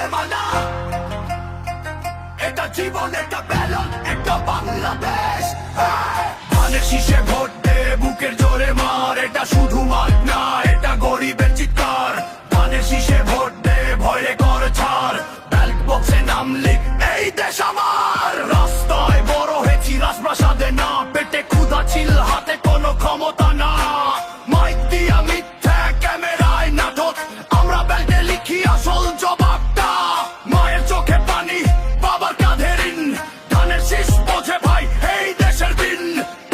Cinema না, এটা জীবন, এটা ব্যালন, এটা বাংলাদেশ। ধানের শীষে ভোট দে, বুকের জোরে মার, এটা শুধু মার না, এটা গরিবের চিৎকার। ধানের শীষে ভোট দে, ভয়ে কর ছাড়, ব্যালট বক্সে নাম লিখ, এই দেশ আমার। রাস্তায় বড় হয়েছি, রাজপ্রাসাদে না, পেটে ক্ষুধা ছিল, হাতে কোনো ক্ষমতা না। মাইক দিয়া মিথ্যা, ক্যামেরায় নাটক, আমরা ব্যালটে লিখি আসল জবাবটা। মায়ের চোখে পানি, বাবার কাঁধে ঋণ, ধানের শীষ বোঝে ভাই এই দেশের দিন।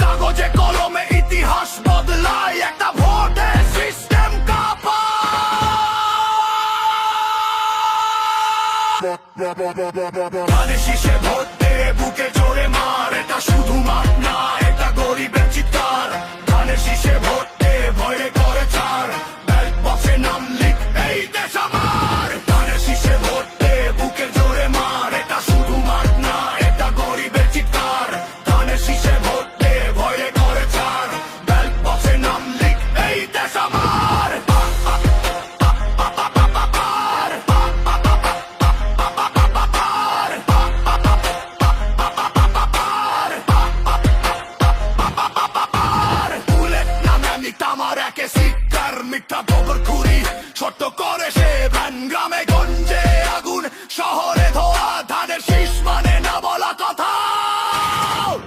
কাগজে কলমে ইতিহাস বদলায়, একটা ভোটে সিস্টেম কাঁপায়। ধানের শীষে ভোট দে, বুকে জোরে মার, এটা শুধু মার না, এটা গরিবের চিৎকার। ধানের শীষে ভোট দে, ভয়ে করে ছাড়, ব্যালট বক্সে নাম লিখ, এই দেশ আমার। ধানের শীষে ভোট দে, বুকে জোরে মার, এটা শুধু মার না, এটা গরিবের চিৎকার। ধানের শীষে ভোট দে, ভয়ে করে ছাড়, ব্যালট বক্সে নাম লিখ, এই দেশ আমার। আমার একে শিক্ষার মিথ্যা গোবর খুরি, ছোট্ট করে সে ভ্যান, গ্রামে গঞ্জে আগুন, শহরে ধোয়া। ধানের শীষ মানে না বলা কথা,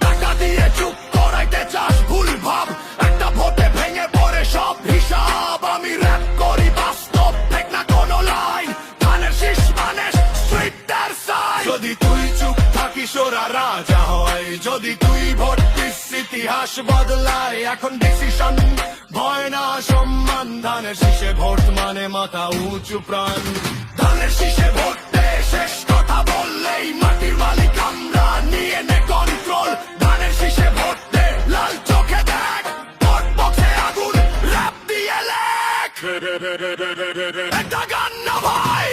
টাকা দিয়ে চুপ করাইতে চাস ভুল ভাব, একটা ভোটে ভেঙে পড়ে সব হিসাব। আমি র‍্যাপ করি বাস্তব, ঠিক না কোনো লাইন, ধানের শীষ মানে স্ট্রিটের সাইন। যদি তুই চুপ থাকিস ওরা রাজা হয়, যদি তুই ভোট দিস ইতিহাস বদলায়। এখন ডিসিশন, ভয় না সম্মান, ধানের শীষে ভোট মানে মাথা উঁচু প্রাণ। ধানের শীষে ভোট দে, শেষ কথা বললেই মাটির মালিক আমরা, নিয়ে নে কন্ট্রোল। ধানের শীষে ভোট দে, লাল চোখে দেখ, ভোট বক্সে আগুন, র‍্যাপ দিয়ে লেখ, এটা গান না ভাই।